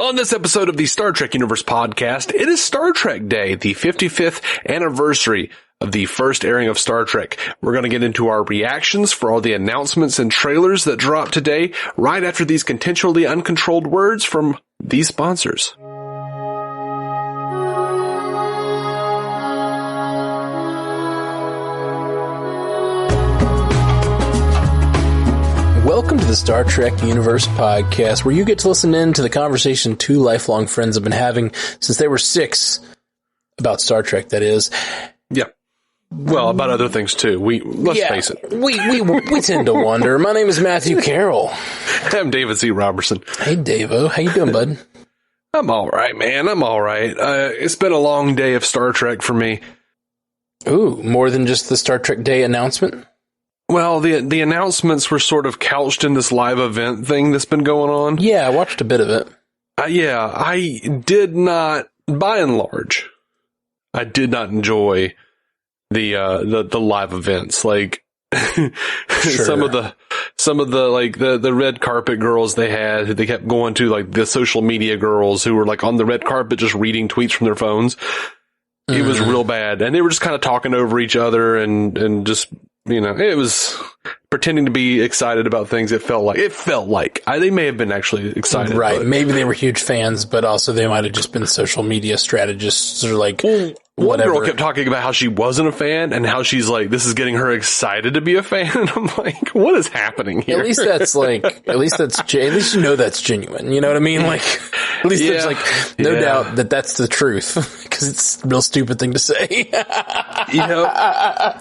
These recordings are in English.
On this episode of the Star Trek Universe podcast, it is Star Trek Day, the 55th anniversary of the first airing of Star Trek. We're going to get into our reactions for all the announcements and trailers that dropped today, right after these continually uncontrolled words from these sponsors. Welcome to the Star Trek Universe podcast, where you get to listen in to the conversation two lifelong friends have been having since they were 6 about Star Trek, that is. Yeah. Well, about other things too. Let's face it. We tend to wonder. My name is Matthew Carroll. I'm David C. Robertson. Hey, Davo. How you doing, bud? I'm all right, man. I'm all right. It's been a long day of Star Trek for me. Ooh, more than just the Star Trek Day announcement? Well, the announcements were sort of couched in this live event thing that's been going on. Yeah, I watched a bit of it. I did not, by and large, I did not enjoy the live events. Like, Sure. some of the like the red carpet girls they kept going to, like the social media girls who were like on the red carpet just reading tweets from their phones. It was real bad. And they were just kind of talking over each other and just, you know, it was pretending to be excited about things. It felt like they may have been actually excited. Right. Maybe they were huge fans, but also they might have just been social media strategists or like one whatever. girl kept talking about how she wasn't a fan and how she's like, this is getting her excited to be a fan. And I'm like, what is happening here? At least you know that's genuine. You know what I mean? Like, at least there's like no doubt that that's the truth, because it's a real stupid thing to say. You know,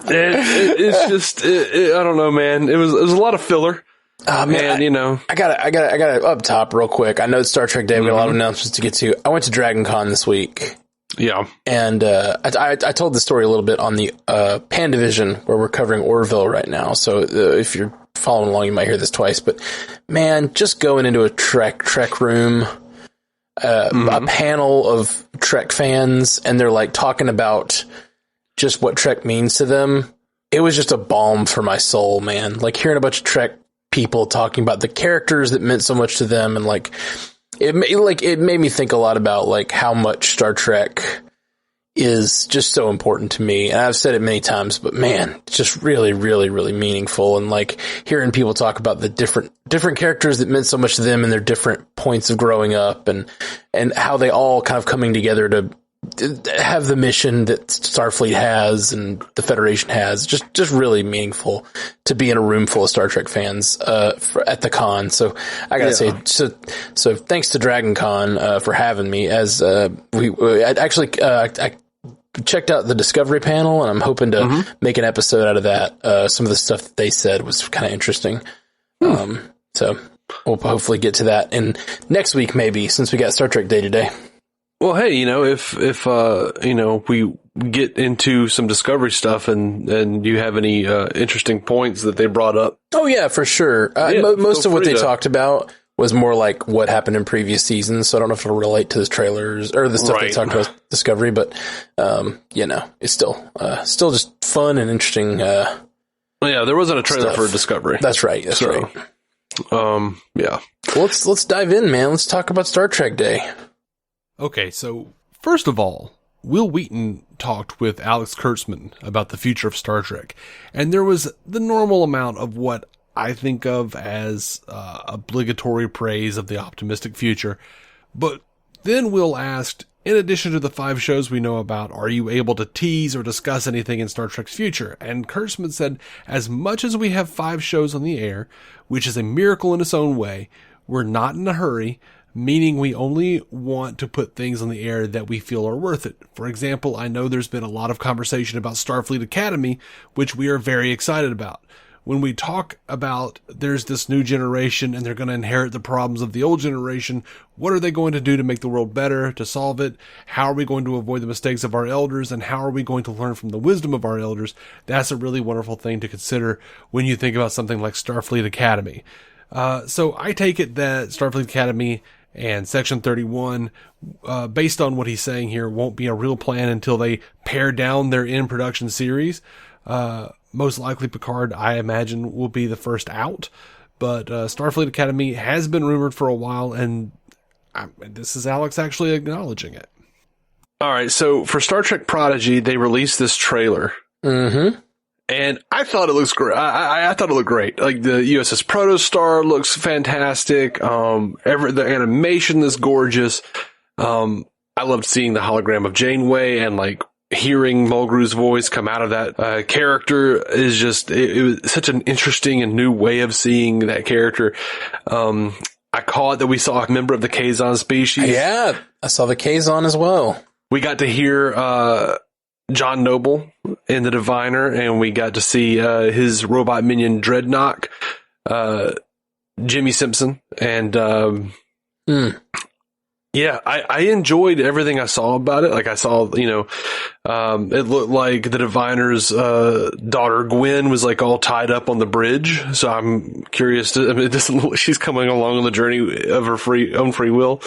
it's just, I don't know, man. It was a lot of filler. Man, you know, I got up top real quick. I know it's Star Trek Day. We got a lot of announcements to get to. I went to Dragon Con this week. Yeah. And, I told the story a little bit on the, Pandavision, where we're covering Orville right now. So, if you're following along, you might hear this twice, but man, just going into a Trek room, a panel of Trek fans, and they're like talking about just what Trek means to them. It was just a balm for my soul, man. Like hearing a bunch of Trek people talking about the characters that meant so much to them, and like, it made me think a lot about like how much Star Trek is just so important to me. And I've said it many times, but man, it's just really, really, really meaningful. And like hearing people talk about the different characters that meant so much to them and their different points of growing up, and how they all kind of coming together to have the mission that Starfleet has and the Federation has, just really meaningful to be in a room full of Star Trek fans at the con. So I gotta say, so thanks to Dragon Con for having me. As I checked out the Discovery panel, and I'm hoping to make an episode out of that. Some of the stuff that they said was kind of interesting. So we'll hopefully get to that in next week, maybe, since we got Star Trek Day today. Well, hey, you know, if you know, we get into some Discovery stuff and you have any interesting points that they brought up. Oh yeah, for sure. Most of what they talked about was more like what happened in previous seasons, so I don't know if it'll relate to the trailers or the stuff they talked about Discovery, but you know, it's still just fun and interesting. Yeah, there wasn't a trailer stuff for Discovery. That's right. Right. Yeah. Well, let's dive in, man. Let's talk about Star Trek Day. Okay, so first of all, Will Wheaton talked with Alex Kurtzman about the future of Star Trek, and there was the normal amount of what I think of as obligatory praise of the optimistic future. But then Will asked, in addition to the 5 shows we know about, are you able to tease or discuss anything in Star Trek's future? And Kurtzman said, as much as we have 5 shows on the air, which is a miracle in its own way, we're not in a hurry, meaning we only want to put things on the air that we feel are worth it. For example, I know there's been a lot of conversation about Starfleet Academy, which we are very excited about. When we talk about there's this new generation and they're going to inherit the problems of the old generation, what are they going to do to make the world better, to solve it? How are we going to avoid the mistakes of our elders, and how are we going to learn from the wisdom of our elders? That's a really wonderful thing to consider when you think about something like Starfleet Academy. So I take it that Starfleet Academy and Section 31, based on what he's saying here, won't be a real plan until they pare down their in-production series. Most likely Picard, I imagine, will be the first out. But Starfleet Academy has been rumored for a while, and this is Alex actually acknowledging it. All right, so for Star Trek Prodigy, they released this trailer. Mm-hmm. And I thought it looks great. I thought it looked great. Like the USS Protostar looks fantastic. The animation is gorgeous. I loved seeing the hologram of Janeway and like hearing Mulgrew's voice come out of that character is just, it was such an interesting and new way of seeing that character. I caught that we saw a member of the Kazon species. Yeah, I saw the Kazon as well. We got to hear John Noble in The Diviner, and we got to see his robot minion Dreadnought, Jimmy Simpson, and yeah, I enjoyed everything I saw about it. Like I saw, it looked like the Diviner's daughter Gwen was like all tied up on the bridge. So I'm curious it doesn't look like she's coming along on the journey of her own free will.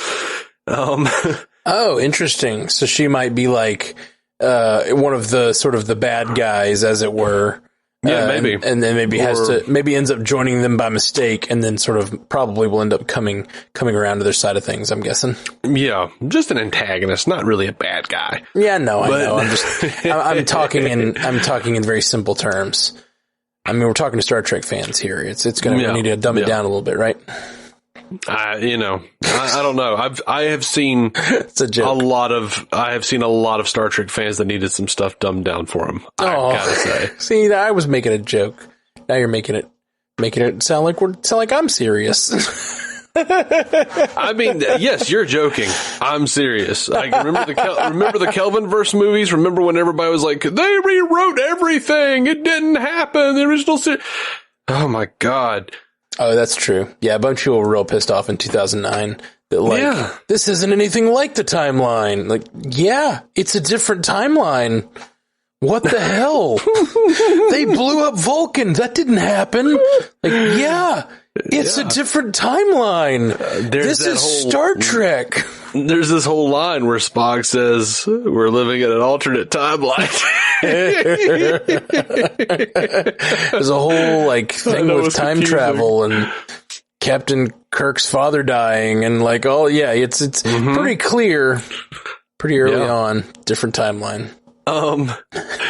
Oh, interesting. So she might be like one of the sort of the bad guys, as it were. Yeah, maybe. And then maybe ends up joining them by mistake, and then sort of probably will end up coming around to their side of things, I'm guessing. Yeah, just an antagonist, not really a bad guy. Yeah, no, I know. I'm talking in very simple terms. I mean, we're talking to Star Trek fans here. It's going to need to dumb it down a little bit, right? I don't know. I have seen it's a joke. I have seen a lot of Star Trek fans that needed some stuff dumbed down for them. I gotta say. See, I was making a joke. Now you're making it sound like I'm serious. I mean, yes, you're joking. I'm serious. Like, remember the Kelvinverse movies? Remember when everybody was like, they rewrote everything. It didn't happen. The original series. Oh my God. Oh, that's true. Yeah, a bunch of people were real pissed off in 2009 that this isn't anything like the timeline. Like, yeah, it's a different timeline. What the hell? They blew up Vulcan. That didn't happen. Like, yeah, it's a different timeline. This is Star Trek. There's this whole line where Spock says, we're living in an alternate timeline. There's a whole thing with time confusing. Travel and Captain Kirk's father dying and it's pretty clear pretty early on, different timeline.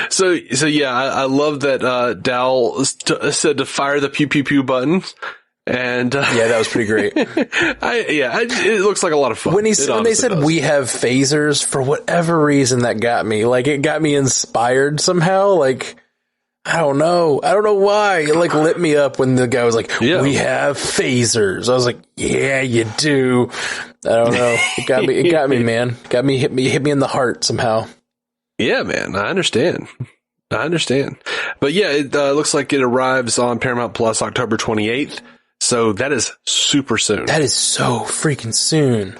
So yeah, I love that, Dal said to fire the pew pew pew buttons. And, yeah, that was pretty great. It looks like a lot of fun. When they said we have phasers, for whatever reason that got me, it got me inspired somehow. I don't know why. It lit me up when the guy was like, we have phasers. I was like, yeah, you do. I don't know. It got me, man. Hit me in the heart somehow. Yeah, man. I understand. But yeah, it looks like it arrives on Paramount Plus October 28th. So that is super soon. That is so freaking soon.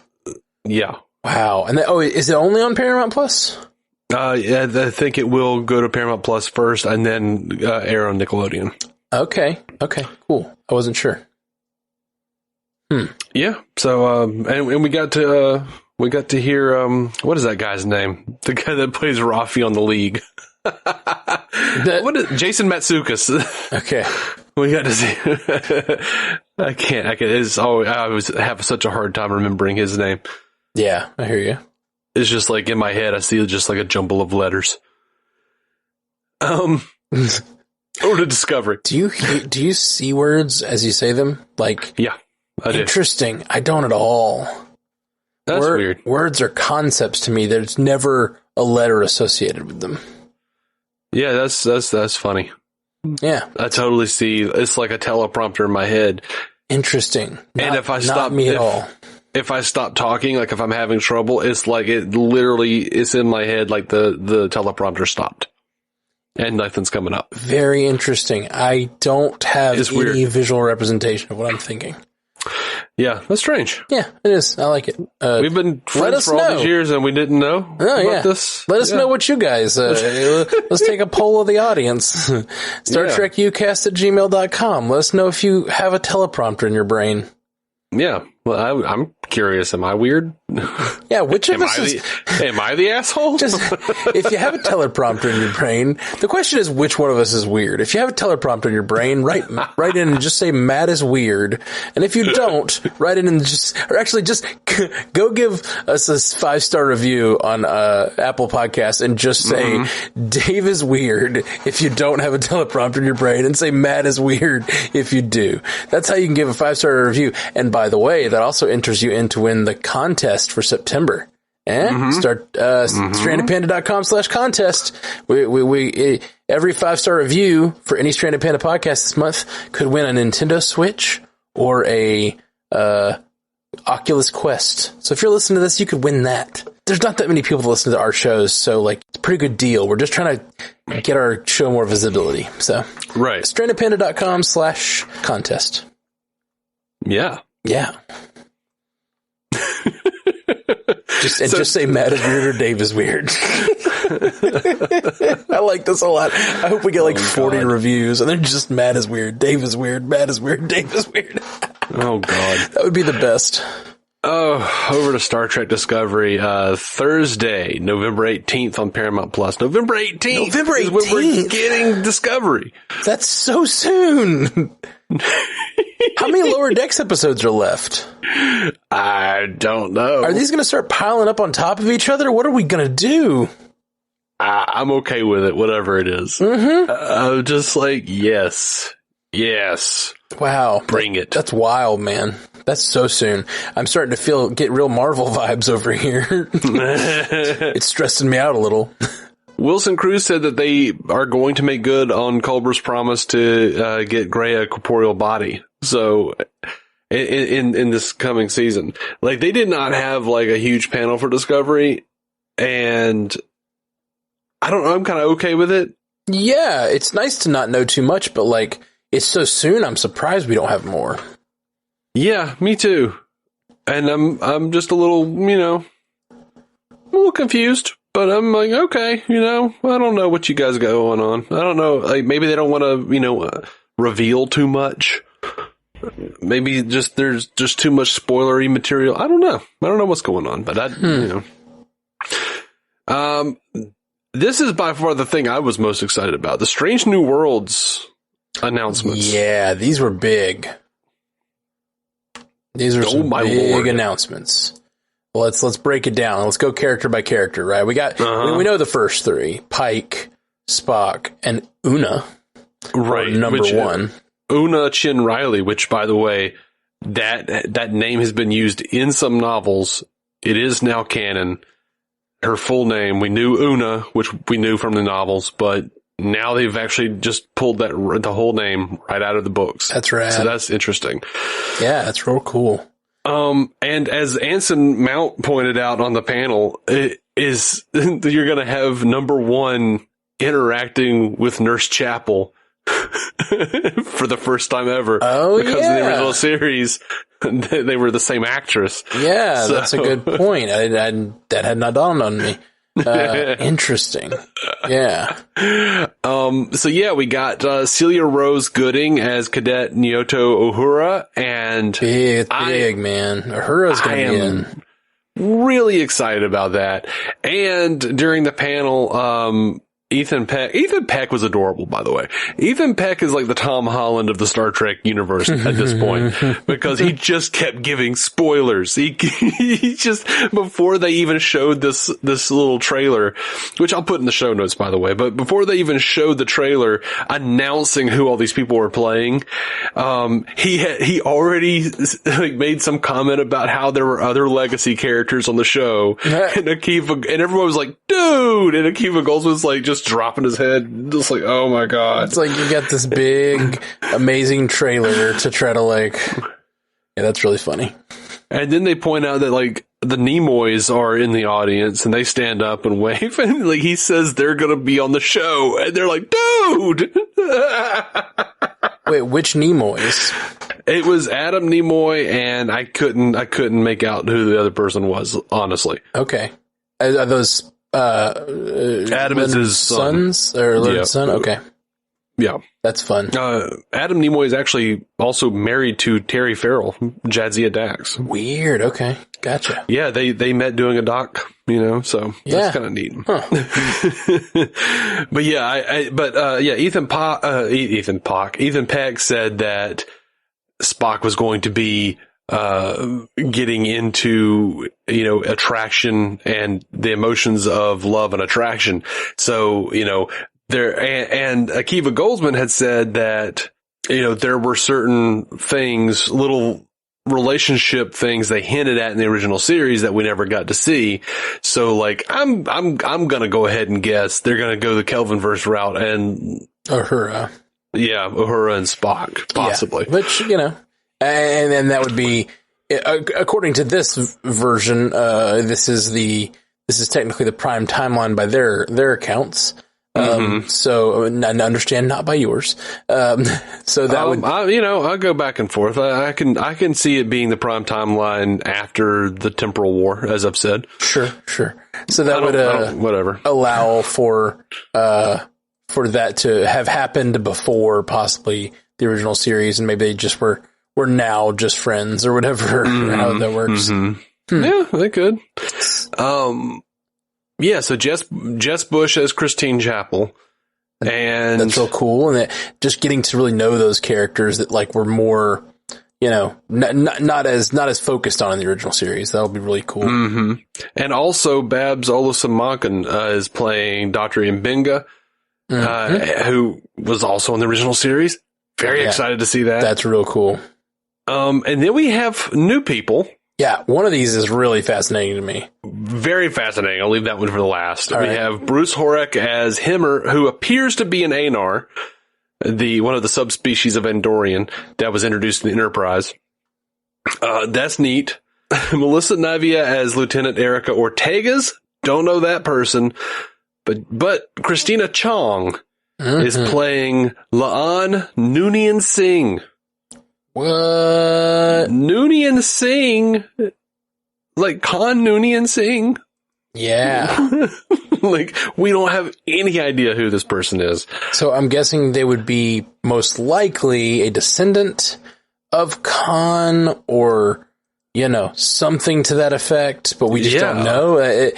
Yeah. Wow. And is it only on Paramount Plus? Yeah, I think it will go to Paramount Plus first and then air on Nickelodeon. Okay, cool. I wasn't sure. Yeah. So and we got to hear what is that guy's name? The guy that plays Rafi on The League. Jason Matsukas. Okay. We got to see. I can't. I always have such a hard time remembering his name. Yeah, I hear you. It's just in my head, I see just a jumble of letters. Or to Discovery. Do you see words as you say them? Yeah, I do. Interesting. I don't at all. That's weird. Words are concepts to me. There's never a letter associated with them. Yeah, that's funny. Yeah. I totally see. It's like a teleprompter in my head. Interesting. And if I stop me at all. If I stop talking, if I'm having trouble, it's it's in my head the teleprompter stopped. And nothing's coming up. Very interesting. I don't have any visual representation of what I'm thinking. Yeah, that's strange. Yeah, it is. I like it. We've been friends for all these years and we didn't know about this. Let us know what you guys, let's take a poll of the audience. StarTrekUcast@gmail.com. Let us know if you have a teleprompter in your brain. Yeah. Well, I'm curious. Am I weird? Yeah, which of us am I the asshole? Just, if you have a teleprompter in your brain, the question is which one of us is weird. If you have a teleprompter in your brain, write in and just say Matt is weird. And if you don't, write in and just go give us a 5-star review on Apple Podcasts and just say Dave is weird if you don't have a teleprompter in your brain, and say Matt is weird if you do. That's how you can give a 5-star review. And by the way, that also enters you in to win the contest for September. Start strandedpanda.com/contest. We every 5-star review for any Stranded Panda podcast this month could win a Nintendo Switch or a Oculus Quest. So if you're listening to this, you could win that. There's not that many people that listen to our shows, so like it's a pretty good deal. We're just trying to get our show more visibility. So right, strandedpanda.com/contest. Yeah. Just say Matt is weird or Dave is weird. I like this a lot. I hope we get like 40 reviews and they're just Matt is weird, Dave is weird, Matt is weird, Dave is weird. Oh God. That would be the best. Oh, over to Star Trek Discovery, Thursday, November 18th on Paramount Plus. November 18th is when we're getting Discovery. That's so soon. How many Lower Decks episodes are left? I don't know. Are these going to start piling up on top of each other? What are we going to do? I'm okay with it, whatever it is. I'm just like, yes. Wow. Bring it. That's wild, man. That's so soon. I'm starting to get real Marvel vibes over here. It's stressing me out a little. Wilson Cruz said that they are going to make good on Culber's promise to get Gray a corporeal body. So in this coming season, like they did not have like a huge panel for Discovery, and I don't know. I'm kind of okay with it. Yeah, it's nice to not know too much, but like it's so soon. I'm surprised we don't have more. Yeah, me too. And I'm just a little, a little confused. But I'm like, okay, I don't know what you guys got going on. I don't know. Like, maybe they don't want to, reveal too much. Maybe there's just too much spoilery material. I don't know. I don't know what's going on, but this is by far the thing I was most excited about. The Strange New Worlds announcements. Yeah, these were big. These are some big announcements. Well, let's break it down. Let's go character by character, right? We got we know the first three: Pike, Spock, and Una. Right, number one. Una Chin Riley, which, by the way, that name has been used in some novels. It is now canon. Her full name, we knew Una, which we knew from the novels, but now they've actually just pulled the whole name right out of the books. That's right. So that's interesting. Yeah, that's real cool. And as Anson Mount pointed out on the panel, you're going to have number one interacting with Nurse Chapel for the first time ever. Oh, because in the original series, they were the same actress. Yeah, so, that's a good point. That had not dawned on me. Interesting. Yeah. So yeah, we got Celia Rose Gooding as Cadet Nyota Uhura, and big man. Uhura's going to be in. Really excited about that. And during the panel, Ethan Peck was adorable, by the way. Ethan Peck is like the Tom Holland of the Star Trek universe at this point, because he just kept giving spoilers. He just, before they even showed this little trailer, which I'll put in the show notes, by the way, but before they even showed the trailer announcing who all these people were playing, he already like made some comment about how there were other legacy characters on the show, and everyone was like, dude, and Akiva Goldsman was like, just dropping his head, just like, oh my god. It's like you got this big, amazing trailer to try to like, yeah, that's really funny. And then they point out that like the Nimoys are in the audience and they stand up and wave, and like he says they're gonna be on the show, and they're like, dude. Wait, which Nimoys? It was Adam Nimoy, and I couldn't make out who the other person was, honestly. Okay. Are those Adam is his sons or Leonard's son? Okay. Yeah. That's fun. Adam Nimoy is actually also married to Terry Farrell, Jadzia Dax. Weird. Okay. Gotcha. Yeah, they met doing a doc, so that's kind of neat. Huh. But yeah, Ethan Peck said that Spock was going to be getting into, attraction and the emotions of love and attraction. So, and Akiva Goldsman had said that, there were certain things, little relationship things they hinted at in the original series that we never got to see. So like, I'm going to go ahead and guess they're going to go the Kelvinverse route and Uhura. Yeah, Uhura and Spock, possibly. Yeah, which, and that would be, according to this version, this is technically the prime timeline by their accounts. So understand, not by yours. So that would, I'll go back and forth. I can see it being the prime timeline after the temporal war, as I've said. Sure. So that would, whatever, allow for that to have happened before possibly the original series, and maybe they just were now just friends or whatever, how that works. Yeah, they could. Yeah, so Jess Bush as Christine Chapel, and that's real cool. And that just getting to really know those characters that like were more, not as focused on in the original series. That'll be really cool. And also Babs Olusanmokun is playing Dr. Mbenga, who was also in the original series. Very excited to see that. That's real cool. And then we have new people. Yeah, one of these is really fascinating to me. Very fascinating. I'll leave that one for the last. We have Bruce Horak as Himmer, who appears to be an Anar, one of the subspecies of Andorian that was introduced in the Enterprise. That's neat. Melissa Navia as Lieutenant Erica Ortegas. Don't know that person. But Christina Chong is playing La'an Noonien-Singh. What? Noonien-Singh? Like Khan Noonien-Singh? Yeah. Like, we don't have any idea who this person is. So I'm guessing they would be most likely a descendant of Khan or, something to that effect, but we just don't know.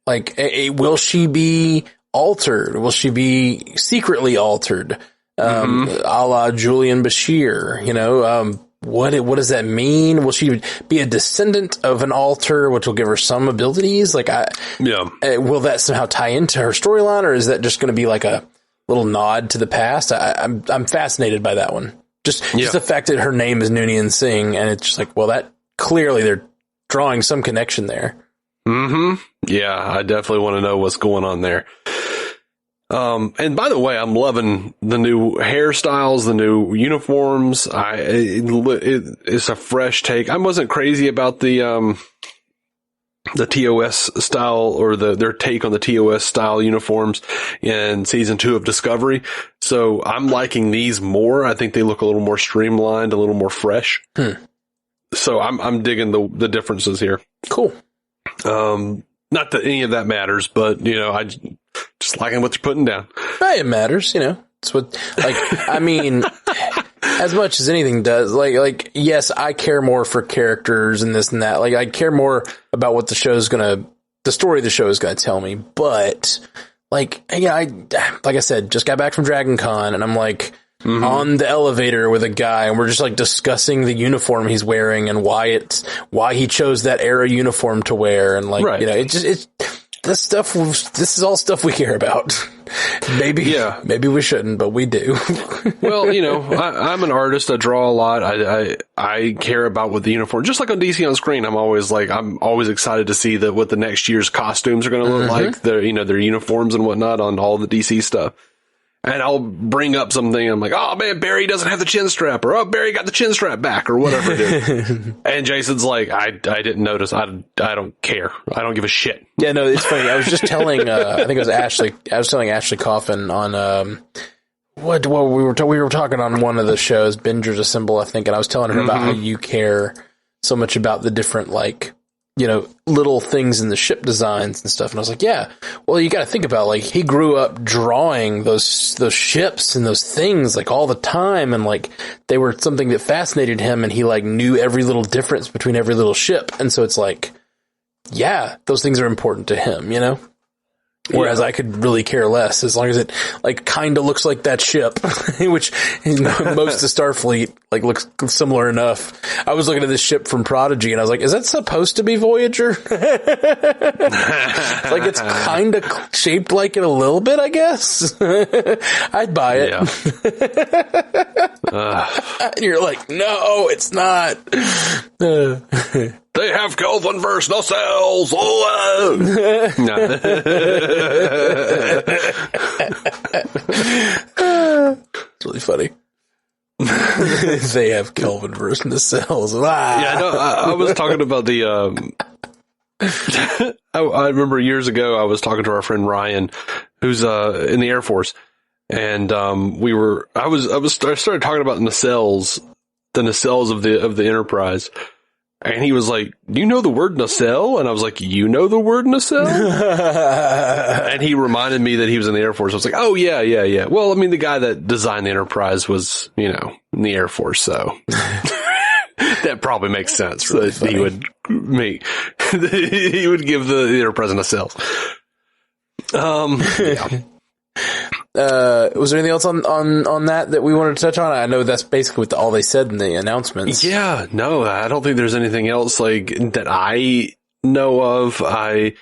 Like, will she be altered? Will she be secretly altered? A la Julian Bashir, what does that mean? Will she be a descendant of an alter, which will give her some abilities? Like, will that somehow tie into her storyline, or is that just going to be like a little nod to the past? I'm fascinated by that one. Just the fact that her name is Noonien-Singh, and it's just like, well, that clearly they're drawing some connection there. Yeah, I definitely want to know what's going on there. And by the way, I'm loving the new hairstyles, the new uniforms. It's a fresh take. I wasn't crazy about the TOS style or their take on the TOS style uniforms in season 2 of Discovery. So I'm liking these more. I think they look a little more streamlined, a little more fresh. So I'm digging the differences here. Cool. Not that any of that matters, but I just liking what they're putting down. It matters, It's what, I mean, as much as anything does, yes, I care more for characters and this and that. Like, I care more about what the story of the show is gonna tell me. But, like I said, just got back from Dragon Con, and I'm like, on the elevator with a guy, and we're just like discussing the uniform he's wearing and why he chose that era uniform to wear, and this is all stuff we care about. Maybe we shouldn't, but we do. Well, I'm an artist. I draw a lot. I care about what the uniform, just like on DC on Screen. I'm always excited to see what the next year's costumes are going to look like. Their uniforms and whatnot on all the DC stuff. And I'll bring up something, and I'm like, oh man, Barry doesn't have the chin strap, or oh, Barry got the chin strap back, or whatever it is. And Jason's like, I didn't notice. I don't care. I don't give a shit. Yeah, no, it's funny. I was just telling, I think it was Ashley. I was telling Ashley Coffin on, we were talking on one of the shows, Bingers Assemble, I think, and I was telling her about how you care so much about the different, like little things in the ship designs and stuff. And I was like, yeah, well, you got to think about, like, he grew up drawing those ships and those things, like, all the time. And, like, they were something that fascinated him, and he, like, knew every little difference between every little ship. And so it's like, yeah, those things are important to him, Whereas I could really care less as long as it, like, kind of looks like that ship, which most of Starfleet, like, looks similar enough. I was looking at this ship from Prodigy, and I was like, is that supposed to be Voyager? Like, it's kind of shaped like it a little bit, I guess. I'd buy it. Yeah. And you're like, no, it's not. They have Kelvin versus nacelles. It's really funny. They have Kelvin versus nacelles. Yeah, no, I was talking about the. I remember years ago I was talking to our friend Ryan, who's in the Air Force, and I started talking about nacelles, the nacelles of the Enterprise. And he was like, do you know the word nacelle? And I was like, you know the word nacelle? And he reminded me that he was in the Air Force. I was like, oh, yeah. Well, I mean, the guy that designed the Enterprise was, in the Air Force, so that probably makes sense. Really, he would give the Enterprise a nacelle. Yeah. Was there anything else on that we wanted to touch on? I know that's basically all they said in the announcements. Yeah, no, I don't think there's anything else like that I know of. Right.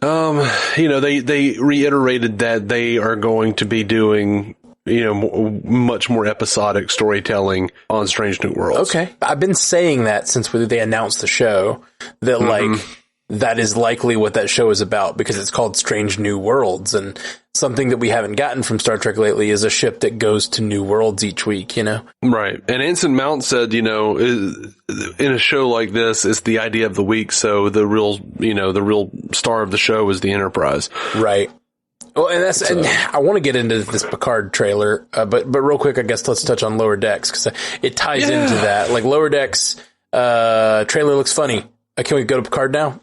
They reiterated that they are going to be doing, much more episodic storytelling on Strange New Worlds. Okay. I've been saying that since they announced the show, that like, that is likely what that show is about, because it's called Strange New Worlds, and something that we haven't gotten from Star Trek lately is a ship that goes to new worlds each week, Right. And Ensign Mount said, in a show like this, it's the idea of the week, so the real star of the show is the Enterprise. Right. Well, and and I want to get into this Picard trailer, but real quick, I guess let's touch on Lower Decks, because it ties into that. Like, Lower Decks trailer looks funny. Can we go to Picard now?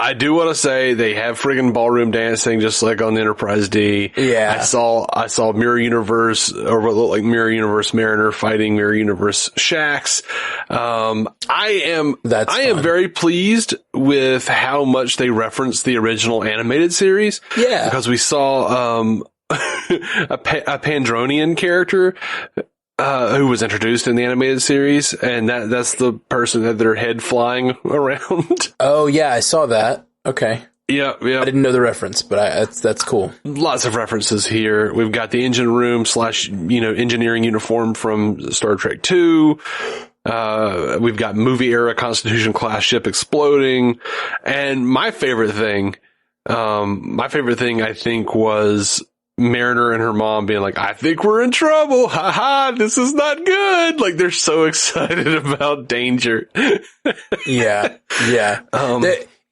I do want to say they have friggin' ballroom dancing just like on the Enterprise D. Yeah. I saw Mirror Universe, or what looked like Mirror Universe Mariner fighting Mirror Universe Shax. I am very pleased with how much they reference the original animated series. Yeah. Because we saw a Pandronian character who was introduced in the animated series, and that's the person that their head flying around. Oh yeah, I saw that. Okay. Yeah. I didn't know the reference, but that's cool. Lots of references here. We've got the engine room / engineering uniform from Star Trek 2. We've got movie era Constitution class ship exploding. And my favorite thing I think was Mariner and her mom being like, I think we're in trouble. Haha, this is not good. Like, they're so excited about danger. Yeah.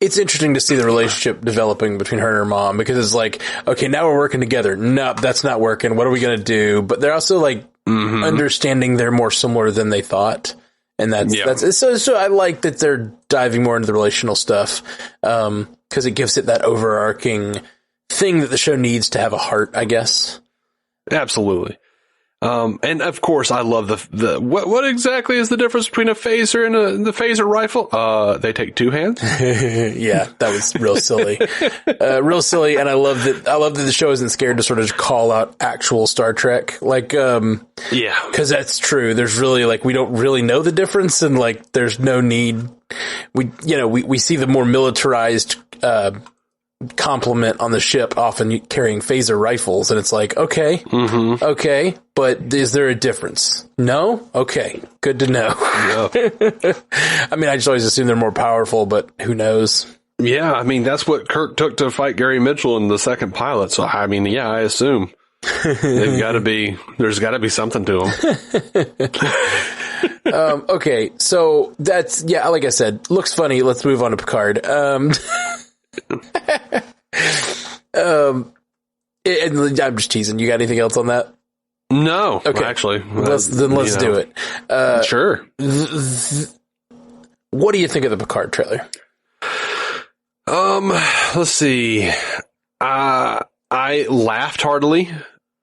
It's interesting to see the relationship developing between her and her mom, because it's like, okay, now we're working together. Nope, that's not working. What are we going to do? But they're also like understanding they're more similar than they thought. And that's so I like that they're diving more into the relational stuff. 'Cause it gives it that overarching thing that the show needs to have a heart, I guess. Absolutely. And of course, I love what exactly is the difference between a phaser and the phaser rifle? They take two hands. Yeah, that was real silly. Real silly. And I love that the show isn't scared to sort of call out actual Star Trek. Like, yeah, cause that's true. There's really we don't really know the difference, and like, there's no need. We see the more militarized, complement on the ship often carrying phaser rifles, and it's like, okay, but is there a difference? No? Okay, good to know. Yeah. I mean, I just always assume they're more powerful, but who knows? Yeah, I mean, that's what Kirk took to fight Gary Mitchell in the second pilot, so I mean, yeah, I assume there's got to be something to them. Okay, so that's, like I said, looks funny. Let's move on to Picard. And I'm just teasing. You got anything else on that? No. Okay. Actually. Let's do it. Sure. What do you think of the Picard trailer? Let's see. I laughed heartily.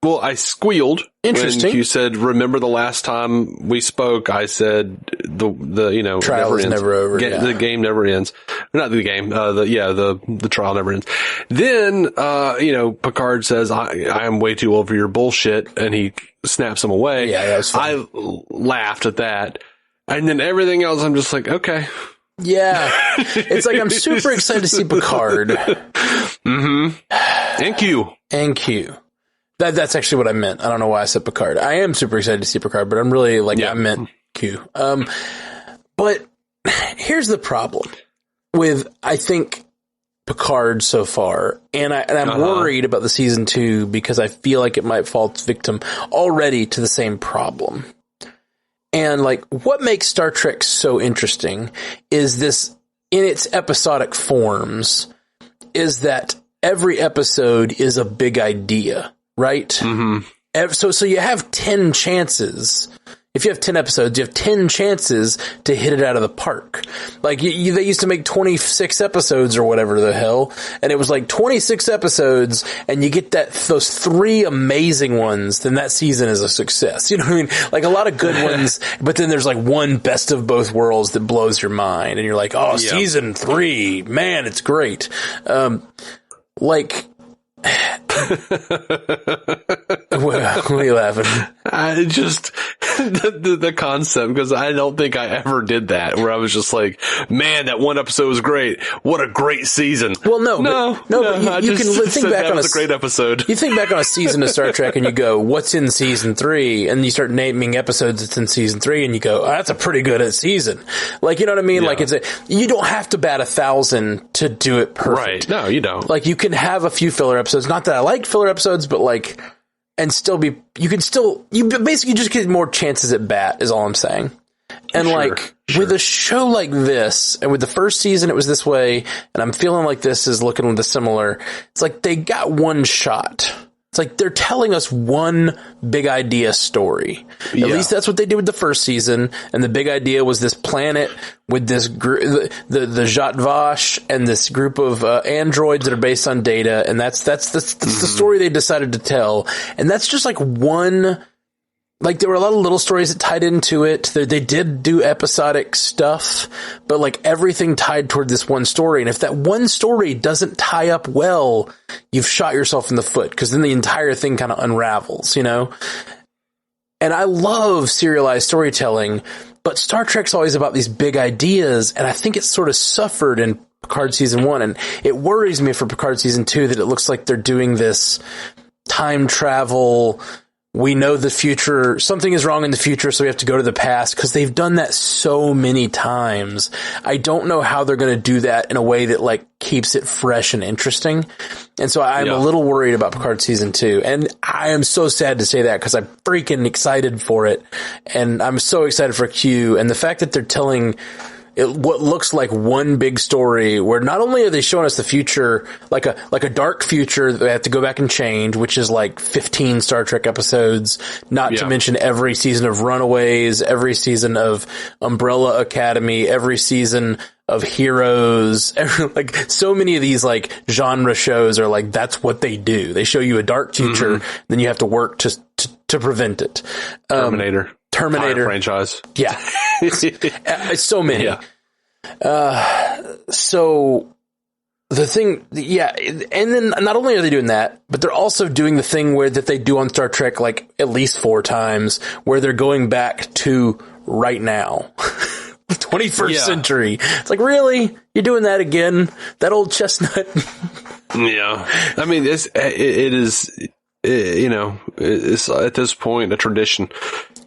Well, I squealed Interesting. when you said, "Remember the last time we spoke?" I said, "The trial is never over. The game never ends. Not the game. The trial never ends." Then, Picard says, "I am way too old for your bullshit," and he snaps him away. Yeah, that was funny. I laughed at that, and then everything else, I'm just like, okay. Yeah, it's like I'm super excited to see Picard. Mm-hmm. And Q. That's actually what I meant. I don't know why I said Picard. I am super excited to see Picard, but I'm really I meant Q. But here's the problem with, I think, Picard so far, and I'm worried about the season 2 because I feel like it might fall victim already to the same problem. And what makes Star Trek so interesting is this, in its episodic forms, is that every episode is a big idea, right? Mm-hmm. So you have 10 chances. If you have 10 episodes, you have 10 chances to hit it out of the park. They used to make 26 episodes or whatever the hell, and it was 26 episodes, and you get those 3 amazing ones, then that season is a success. You know what I mean? A lot of good ones, but then there's one best of both worlds that blows your mind, and you're like, oh, yeah. Season 3, man, it's great. What are you laughing? I just the concept, because I don't think I ever did that, where I was just like, man, that one episode was great. What a great season. Well, but you can think back on a great episode. You think back on a season of Star Trek and you go, what's in season 3? And you start naming episodes that's in season 3 and you go, oh, that's a pretty good season. You know what I mean? Yeah. You don't have to bat 1,000 to do it perfect. Right. No, you don't. You can have a few filler episodes. Not that I like filler episodes, but and still you basically just get more chances at bat is all I'm saying. And sure. With a show like this, and with the first season it was this way, and I'm feeling like this is looking similar. It's they got one shot. It's they're telling us one big idea story. Yeah. At least that's what they did with the first season. And the big idea was this planet with this group, the Zhat Vash, and this group of androids that are based on data. And that's the story they decided to tell. And that's just one. There were a lot of little stories that tied into it. They did do episodic stuff, but everything tied toward this one story. And if that one story doesn't tie up well, you've shot yourself in the foot, because then the entire thing kind of unravels, And I love serialized storytelling, but Star Trek's always about these big ideas, and I think it sort of suffered in Picard season 1, and it worries me for Picard season 2 that it looks like they're doing this time travel. We know the future, something is wrong in the future, so we have to go to the past, because they've done that so many times. I don't know how they're going to do that in a way that keeps it fresh and interesting. And so I'm a little worried about Picard season 2. And I am so sad to say that, because I'm freaking excited for it. And I'm so excited for Q. And the fact that they're telling what looks like one big story, where not only are they showing us the future, like a dark future that they have to go back and change, which is 15 Star Trek episodes, not to mention every season of Runaways, every season of Umbrella Academy, every season of Heroes, so many of these genre shows are that's what they do. They show you a dark future, then you have to work to prevent it. Terminator franchise. Yeah. It's so many. Yeah. So the thing, and then not only are they doing that, but they're also doing the thing that they do on Star Trek at least 4 times, where they're going back to right now. 21st century. It's really? You're doing that again? That old chestnut? Yeah. I mean, it is, it's at this point a tradition.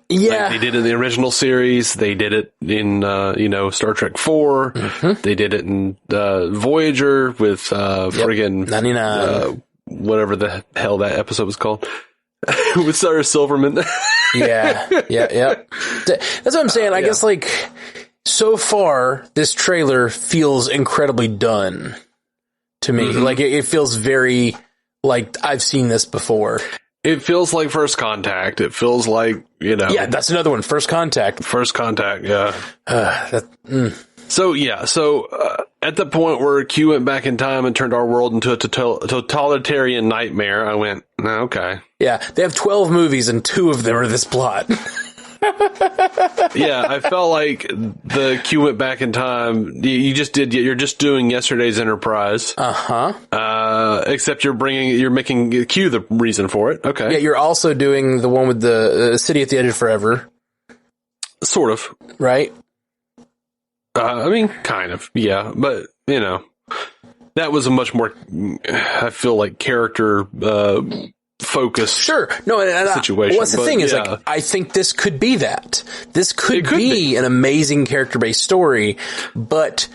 Yeah. They did it in the original series. They did it in, Star Trek 4. Mm-hmm. They did it in, Voyager with, friggin', 99. Whatever the hell that episode was called. With Sarah Silverman. Yeah. That's what I'm saying. I guess, so far, this trailer feels incredibly done to me. Mm-hmm. It feels very, I've seen this before. It feels like First Contact. It feels like, Yeah, that's another one. First Contact. First Contact, yeah. So at the point where Q went back in time and turned our world into a totalitarian nightmare, I went, okay. Yeah, they have 12 movies and 2 of them are this plot. Yeah, I felt like the Q went back in time. You're just doing yesterday's Enterprise. Except you're making Q the reason for it. Okay. Yeah, you're also doing the one with the City at the Edge of Forever. Sort of. Right? I mean, kind of. Yeah, but, that was a much more, I feel like, character, focused situation. What's the thing is, like, I think this could be that. This could be an amazing character-based story, but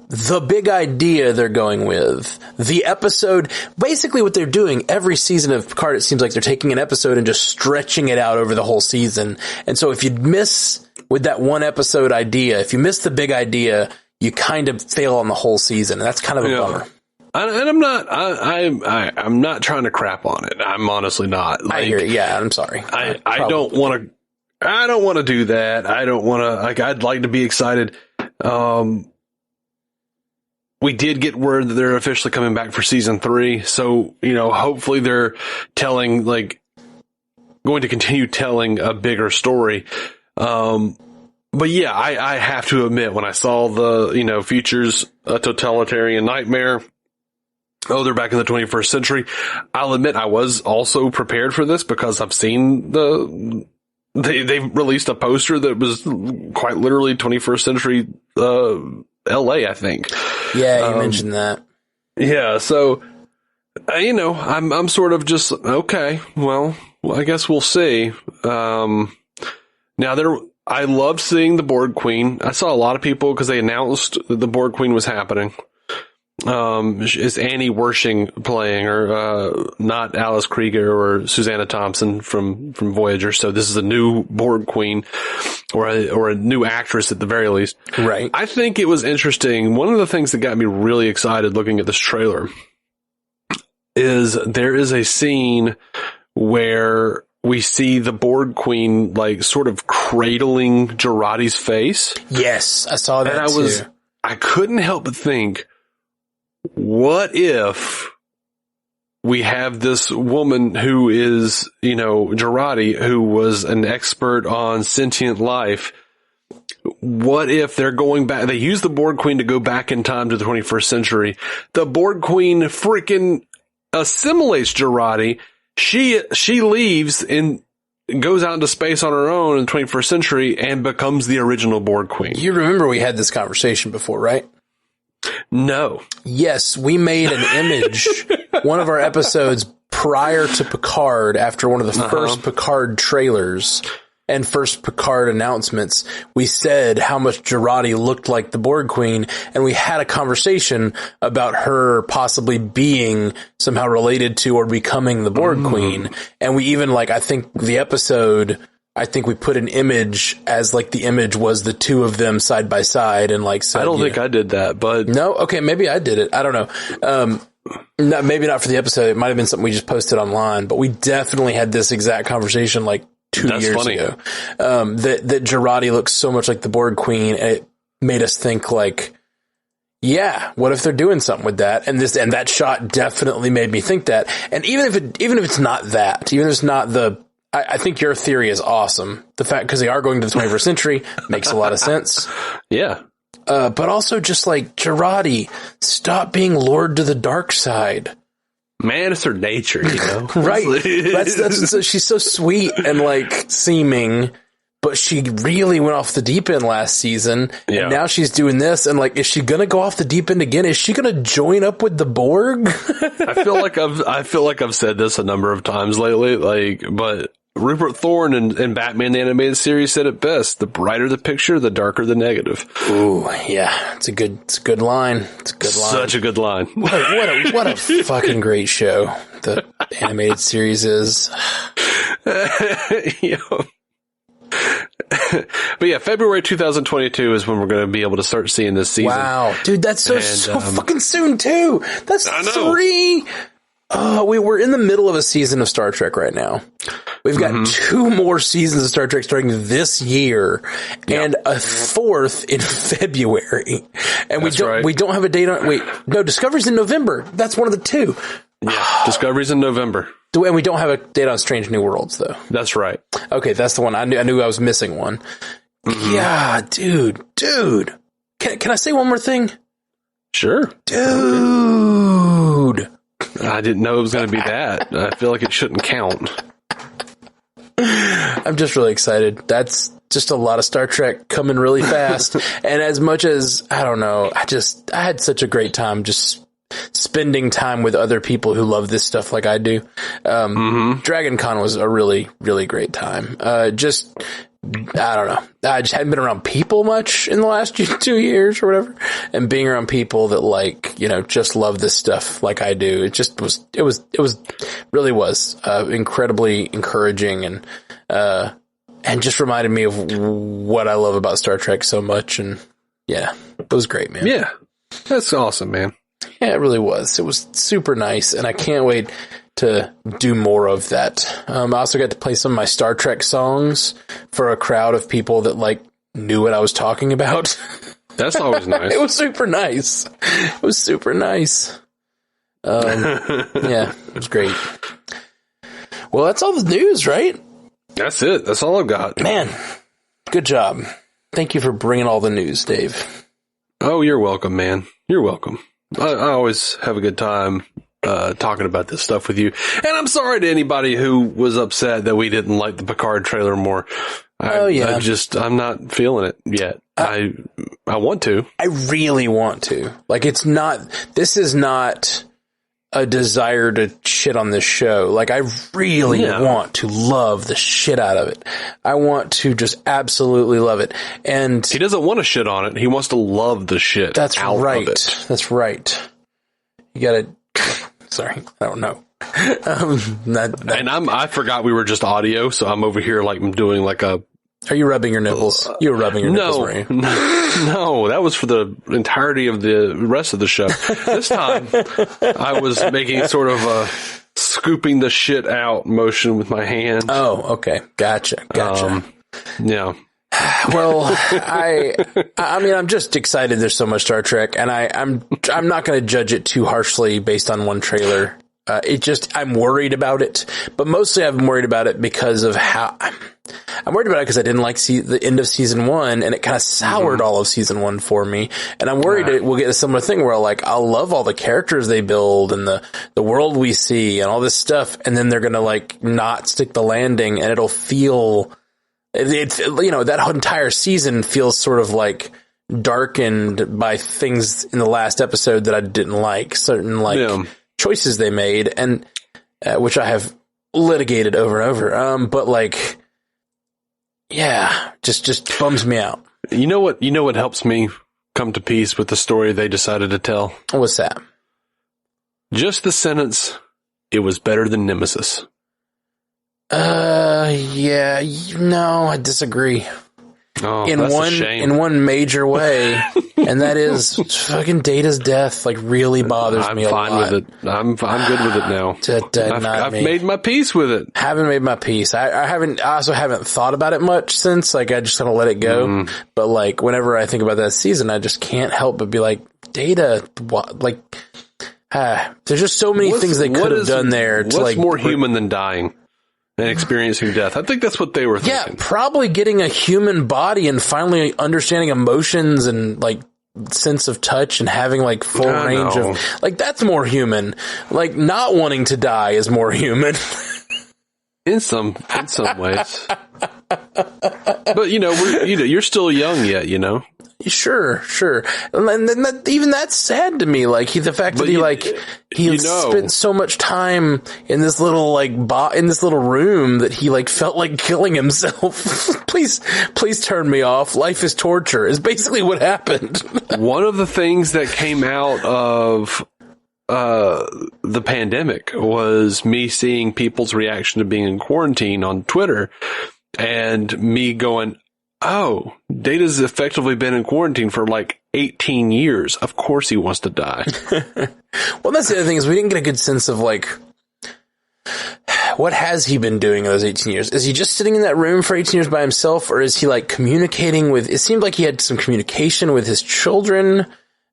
the big idea they're going with, the episode, basically what they're doing every season of Picard, it seems like they're taking an episode and just stretching it out over the whole season. And so if you miss with that one episode idea, if you miss the big idea, you kind of fail on the whole season. And that's kind of a bummer. And I'm not trying to crap on it. I'm honestly not. I hear it. Yeah, I'm sorry. I don't want to do that. I don't want to, I'd like to be excited. We did get word that they're officially coming back for season 3. So, hopefully they're going to continue telling a bigger story. But yeah, I have to admit, when I saw the, futures, a totalitarian nightmare, they're back in the 21st century, I'll admit I was also prepared for this because I've seen they released a poster that was quite literally 21st century, LA, I think. Yeah, you mentioned that. Yeah, so, I'm sort of just, okay, well, I guess we'll see. I loved seeing the Borg Queen. I saw a lot of people, because they announced that the Borg Queen was happening. Is Annie Wershing playing, or not Alice Krieger or Susanna Thompson from Voyager. So this is a new Borg Queen, or a new actress at the very least. Right. I think it was interesting. One of the things that got me really excited looking at this trailer is there is a scene where we see the Borg Queen sort of cradling Jurati's face. Yes, I saw that too. I couldn't help but think, what if we have this woman who is, Jurati, who was an expert on sentient life? What if they're going back? They use the Borg Queen to go back in time to the 21st century. The Borg Queen freaking assimilates Jurati. She leaves and goes out into space on her own in the 21st century and becomes the original Borg Queen. You remember we had this conversation before, right? No. Yes, we made an image, one of our episodes prior to Picard, after one of the first Picard trailers and first Picard announcements. We said how much Jurati looked like the Borg Queen, and we had a conversation about her possibly being somehow related to or becoming the Borg Queen. And we even, I think the episode, I think we put an image as the image was the two of them side by side, and said, I don't think I did that, but no. Okay. Maybe I did it. I don't know. Maybe not for the episode. It might have been something we just posted online, but we definitely had this exact conversation 2 years ago. That Jurati looks so much like the Borg Queen, and it made us think yeah, what if they're doing something with that? And that shot definitely made me think that. And even if it's not that, even if it's not I think your theory is awesome. The fact, because they are going to the 21st century, makes a lot of sense. Yeah. But also just Jurati, stop being lured to the dark side. Man, it's her nature, Right. That's she's so sweet and seeming, but she really went off the deep end last season. Yeah. And now she's doing this, and is she gonna go off the deep end again? Is she gonna join up with the Borg? I feel like I've said this a number of times lately, but Rupert Thorne in Batman the Animated Series said it best: the brighter the picture, the darker the negative. Ooh, yeah. It's a good line. It's a good line. Such a good line. What a fucking great show the animated series is. But yeah, February 2022 is when we're going to be able to start seeing this season. Wow. Dude, that's so fucking soon too. That's 3 We're in the middle of a season of Star Trek right now. We've got 2 more seasons of Star Trek starting this year, and a 4th in February. And we don't have a date on. Wait, no, Discovery's in November. That's one of the 2. Yeah, Discovery's in November. And we don't have a date on Strange New Worlds, though. That's right. Okay, that's the one. I knew I was missing one. Yeah, dude. Can I say one more thing? Sure. Dude. I didn't know it was going to be that. I feel like it shouldn't count. I'm just really excited. That's just a lot of Star Trek coming really fast. And as much as, I don't know, I had such a great time just spending time with other people who love this stuff like I do. Dragon Con was a really, really great time. I don't know. I just hadn't been around people much in the last 2 years or whatever. And being around people that just love this stuff like I do. It really was incredibly encouraging and just reminded me of what I love about Star Trek so much. And yeah, it was great, man. Yeah. That's awesome, man. Yeah, it really was. It was super nice. And I can't wait to do more of that. I also got to play some of my Star Trek songs for a crowd of people that knew what I was talking about. That's always nice. It was super nice. Yeah, it was great. Well, that's all the news, right? That's it. That's all I've got. Man, good job. Thank you for bringing all the news, Dave. Oh, you're welcome, man. You're welcome. I always have a good time talking about this stuff with you. And I'm sorry to anybody who was upset that we didn't like the Picard trailer more. I'm not feeling it yet. I want to. I really want to. This is not a desire to shit on this show. I really want to love the shit out of it. I want to just absolutely love it. And he doesn't want to shit on it. He wants to love the shit out of it. That's right. You gotta, sorry, I don't know. I forgot we were just audio, so I'm over here I'm doing a. Are you rubbing your nipples? You were rubbing your nipples, right? No, that was for the entirety of the rest of the show. This time, I was making sort of a scooping the shit out motion with my hand. Oh, okay. Gotcha. Yeah. Well, I mean, I'm just excited. There's so much Star Trek, and I'm not going to judge it too harshly based on one trailer. I'm worried about it, but mostly I'm worried about it because of how I'm worried about it because I didn't like the end of season 1, and it kind of soured all of season 1 for me. And I'm worried we'll get a similar thing where I'll love all the characters they build and the world we see and all this stuff, and then they're gonna not stick the landing, and it'll feel that entire season feels sort of darkened by things in the last episode that I didn't like. Certain choices they made, and which I have litigated over and over. But just bums me out. You know what helps me come to peace with the story they decided to tell? What's that? Just the sentence, "It was better than Nemesis." Yeah, no, I disagree. Oh, that's a shame. In one major way, and that is fucking Data's death. Really bothers me a lot. I'm fine with it. I'm good with it now. I've made my peace with it. Haven't made my peace. I also haven't thought about it much since. I just kind of let it go. But whenever I think about that season, I just can't help but be Data. What? There's just so many things they could have done there. What's more human than dying? And experiencing death. I think that's what they were thinking. Yeah, probably getting a human body and finally understanding emotions and sense of touch and having full range of that's more human. Not wanting to die is more human. in some ways. But you're still young yet, Sure. And then even that's sad to me. The fact that he spent so much time in this little in this little room that he felt like killing himself. Please turn me off. Life is torture is basically what happened. One of the things that came out of the pandemic was me seeing people's reaction to being in quarantine on Twitter, and me going, "Oh, Data's effectively been in quarantine for 18 years. Of course he wants to die. Well, that's the other thing is we didn't get a good sense of like, what has he been doing in those 18 years? Is he just sitting in that room for 18 years by himself, or is he like communicating with, it seemed like he had some communication with his children,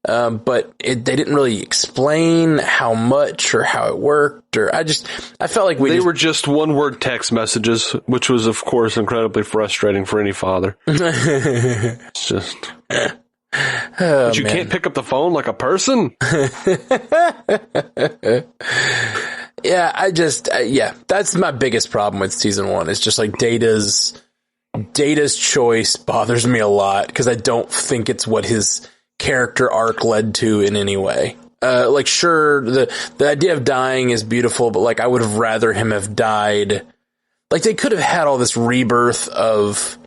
but they didn't really explain how much or how it worked, or I felt like they were just one-word text messages, which was, of course, incredibly frustrating for any father. It's just... but you can't pick up the phone like a person? Yeah, that's my biggest problem with season 1. It's just like Data's choice bothers me a lot because I don't think it's what his character arc led to in any way. Like, sure, the idea of dying is beautiful, but like I would have rather him have died. Like, they could have had all this rebirth of...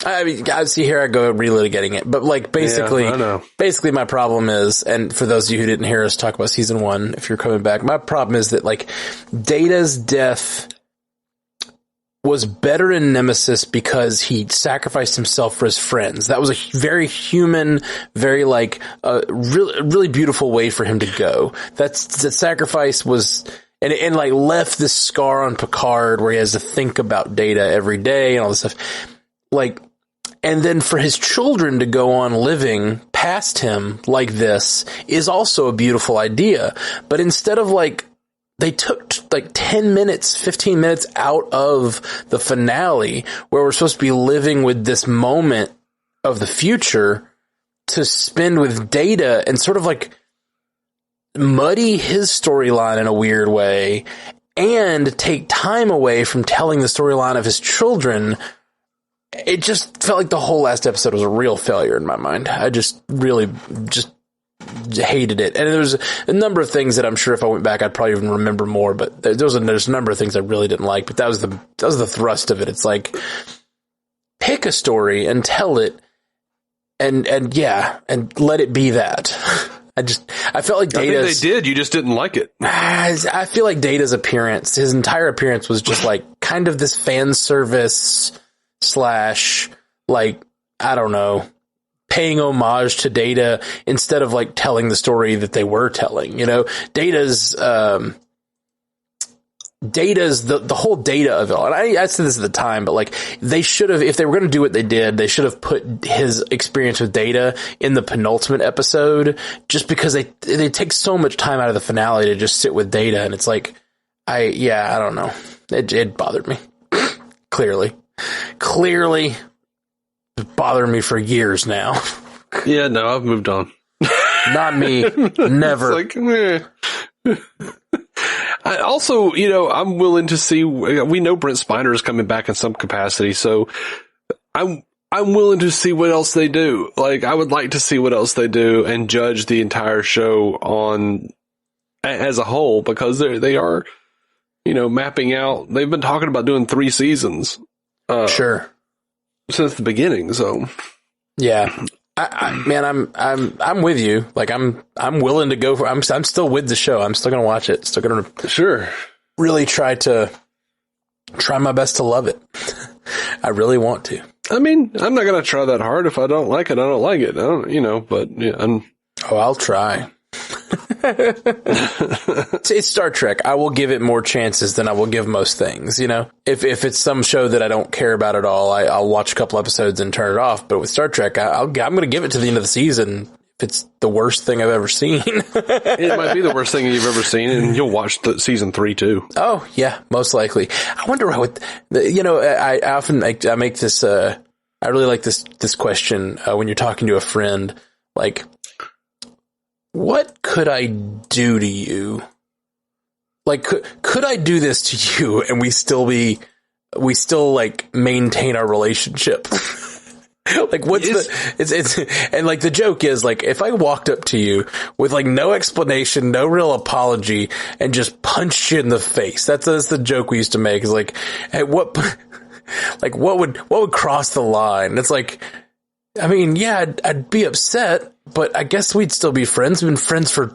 I mean, see, here I go relitigating it, but like basically my problem is, and for those of you who didn't hear us talk about season 1, if you're coming back, my problem is that like Data's death was better in Nemesis because he sacrificed himself for his friends. That was a very human, very like really beautiful way for him to go. That sacrifice was. And like left this scar on Picard where he has to think about Data every day and all this stuff. Like, and then for his children to go on living past him like this is also a beautiful idea. But instead of like, they took like 10 minutes, 15 minutes out of the finale where we're supposed to be living with this moment of the future to spend with Data and sort of like muddy his storyline in a weird way and take time away from telling the storyline of his children. It just felt like the whole last episode was a real failure in my mind. I just really just hated it. And there's a number of things that I'm sure if I went back, I'd probably even remember more, but there's a number of things I really didn't like, but that was the thrust of it. It's like, pick a story and tell it and let it be that. I felt like Data's... I think they did. You just didn't like it. I feel like Data's appearance, his entire appearance was just like kind of this fan service / like, I don't know, paying homage to Data instead of like telling the story that they were telling, you know, Data's the whole Data of it all. And I said this at the time, but like they should have, if they were going to do what they did, they should have put his experience with Data in the penultimate episode just because they take so much time out of the finale to just sit with Data. And it's like, I don't know. It bothered me. Clearly bothered me for years now. Yeah, no, I've moved on. Not me. Never. It's like, I also, you know, I'm willing to see, we know Brent Spiner is coming back in some capacity, so I'm willing to see what else they do. Like, I would like to see what else they do and judge the entire show as a whole, because they are, you know, mapping out, they've been talking about doing 3 seasons. Sure. Since the beginning, so. Yeah. I'm with you. Like, I'm willing to go I'm still with the show. I'm still going to watch it. Still going to sure really try my best to love it. I really want to. I mean, I'm not going to try that hard. If I don't like it, I don't like it. You know, but yeah, I'll try. It's Star Trek. I will give it more chances than I will give most things, you know? If it's some show that I don't care about at all, I'll watch a couple episodes and turn it off. But with Star Trek, I'm going to give it to the end of the season if it's the worst thing I've ever seen. It might be the worst thing you've ever seen, and you'll watch season 3 too. Oh, yeah, most likely. I wonder you know, I often make this, I really like this question when you're talking to a friend, like, what could I do to you? Like, could I do this to you and we still like maintain our relationship? Like, what's it's and like the joke is like, if I walked up to you with like no explanation, no real apology and just punched you in the face, that's the joke we used to make, is like, at what would cross the line? It's like, I mean, yeah, I'd be upset, but I guess we'd still be friends. We've been friends for,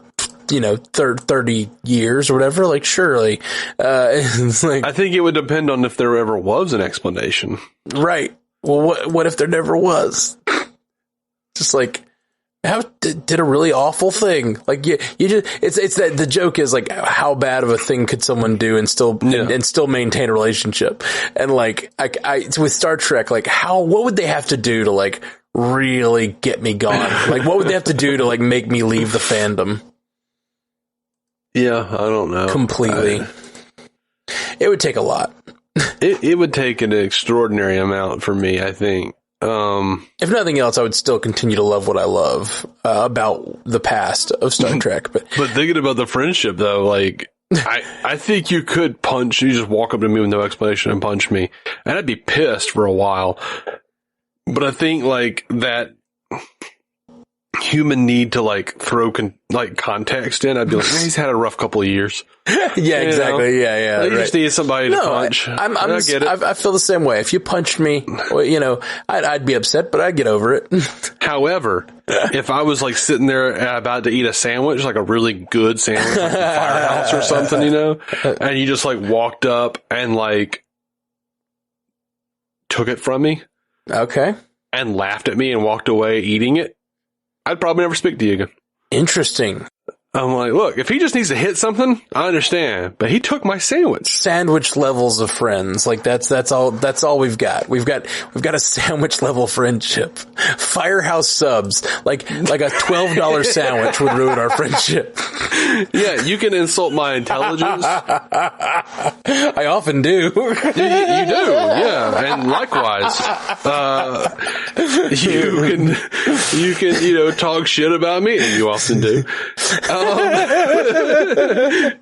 you know, 30 years or whatever. Like, surely. It's like, I think it would depend on if there ever was an explanation. Right. Well, what if there never was? Just like, did a really awful thing. Like you just, it's that the joke is like, how bad of a thing could someone do and still maintain a relationship? And like, with Star Trek, like what would they have to do to like really get me gone? Like, what would they have to do to like make me leave the fandom? Yeah, I don't know. Completely. It would take a lot. It would take an extraordinary amount for me, I think. If nothing else, I would still continue to love what I love about the past of Star Trek. But thinking about the friendship, though, like, I think you could punch, you just walk up to me with no explanation and punch me, and I'd be pissed for a while. But I think, like, that human need to, like, throw context in, I'd be like, he's had a rough couple of years. Yeah, exactly. Yeah. You just need somebody to punch. I get it. I feel the same way. If you punched me, well, I'd be upset, but I'd get over it. However, if I was like sitting there about to eat a sandwich, like a really good sandwich, like from Firehouse or something, and you just like walked up and like took it from me, okay, and laughed at me and walked away eating it, I'd probably never speak to you again. Interesting. I'm like, look, if he just needs to hit something, I understand, but he took my sandwich. Sandwich levels of friends. Like that's all we've got. We've got a sandwich level friendship. Firehouse subs. Like a $12 sandwich would ruin our friendship. Yeah, you can insult my intelligence. I often do. You do, yeah, and likewise, you can talk shit about me, and you often do.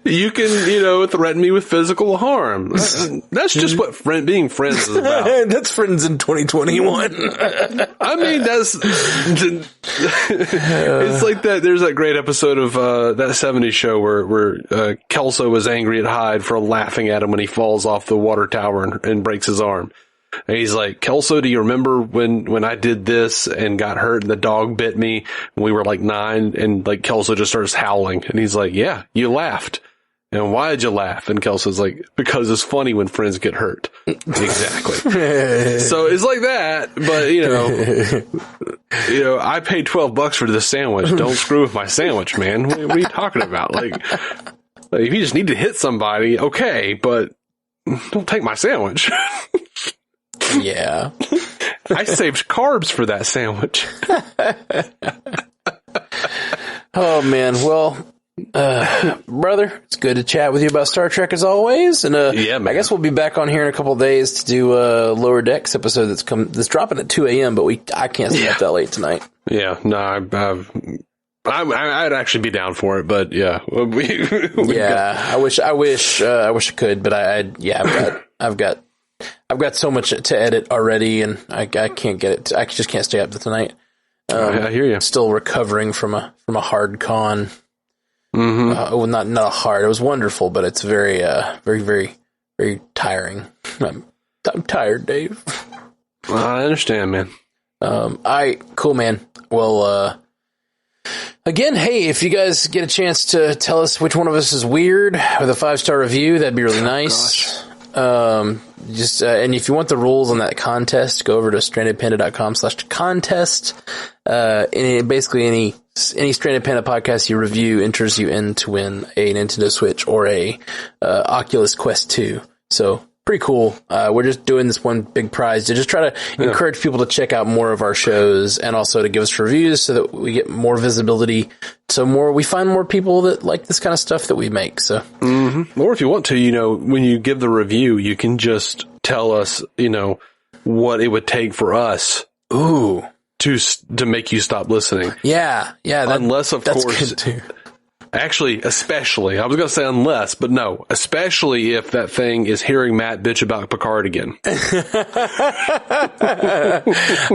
You can threaten me with physical harm. That's just what being friends is about. That's friends in 2021. I mean, it's like that. There's that great episode of that 70s show where Kelso was angry at Hyde for laughing at him when he falls off the water tower and breaks his arm. And he's like, Kelso, do you remember when I did this and got hurt and the dog bit me when we were like 9? And like Kelso just starts howling. And he's like, yeah, you laughed. And why did you laugh? And Kelso's like, because it's funny when friends get hurt. Exactly. So it's like that. But, I paid $12 for this sandwich. Don't screw with my sandwich, man. What are you talking about? Like if you just need to hit somebody, okay, but don't take my sandwich. Yeah. I saved carbs for that sandwich. Oh, man. Well, brother, it's good to chat with you about Star Trek as always. And yeah, man. I guess we'll be back on here in a couple of days to do a Lower Decks episode that's dropping at 2 a.m., but I can't stay up that late tonight. Yeah, no, I'd actually be down for it, but yeah. I wish I could, but I've got so much to edit already, and I can't get it. I just can't stay up tonight. I hear you. Still recovering from a hard con. Mm-hmm. Well, not a hard. It was wonderful, but it's very, very, very, very tiring. I'm tired, Dave. I understand, man. Cool, man. Well, again, hey, if you guys get a chance to tell us which one of us is weird with a 5-star review, that'd be really nice. And if you want the rules on that contest, go over to strandedpanda.com/contest. Basically any Stranded Panda podcast you review enters you in to win a Nintendo Switch or a Oculus Quest 2. So pretty cool. We're just doing this one big prize to just try to encourage people to check out more of our shows and also to give us reviews so that we get more visibility. So we find more people that like this kind of stuff that we make. So, or if you want to, when you give the review, you can just tell us, what it would take for us. Ooh. To make you stop listening. Yeah. Unless, of that's course. Good too. Actually, especially, I was going to say unless, but no, especially if that thing is hearing Matt bitch about Picard again.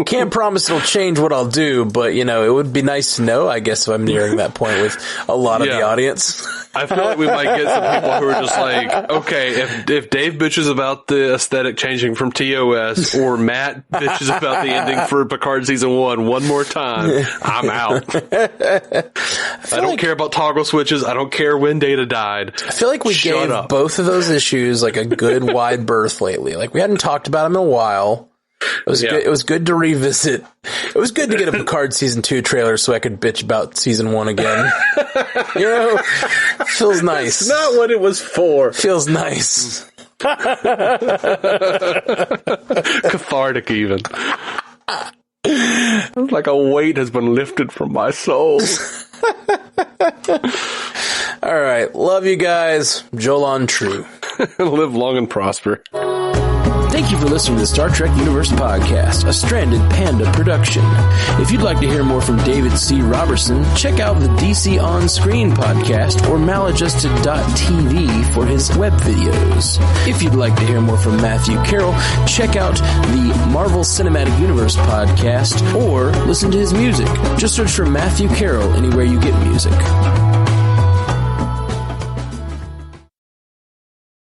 Can't promise it'll change what I'll do, but, it would be nice to know, I guess, if I'm nearing that point with a lot of the audience. I feel like we might get some people who are just like, okay, if Dave bitches about the aesthetic changing from TOS or Matt bitches about the ending for Picard season 1 one more time, I'm out. I don't care about toggle switches. I don't care when Data died. I feel like we gave both of those issues like a good wide berth lately. Like we hadn't talked about them in a while. It was good. It was good to revisit. It was good to get a Picard season 2 trailer so I could bitch about season 1 again. You know, feels nice. That's not what it was for. Feels nice. Cathartic, even. It's like a weight has been lifted from my soul. All right. Love you guys. Jolan True. Live long and prosper. Thank you for listening to the Star Trek Universe Podcast, a Stranded Panda production. If you'd like to hear more from David C. Robertson, check out the DC On Screen podcast or maladjusted.tv for his web videos. If you'd like to hear more from Matthew Carroll, check out the Marvel Cinematic Universe podcast or listen to his music. Just search for Matthew Carroll anywhere you get music.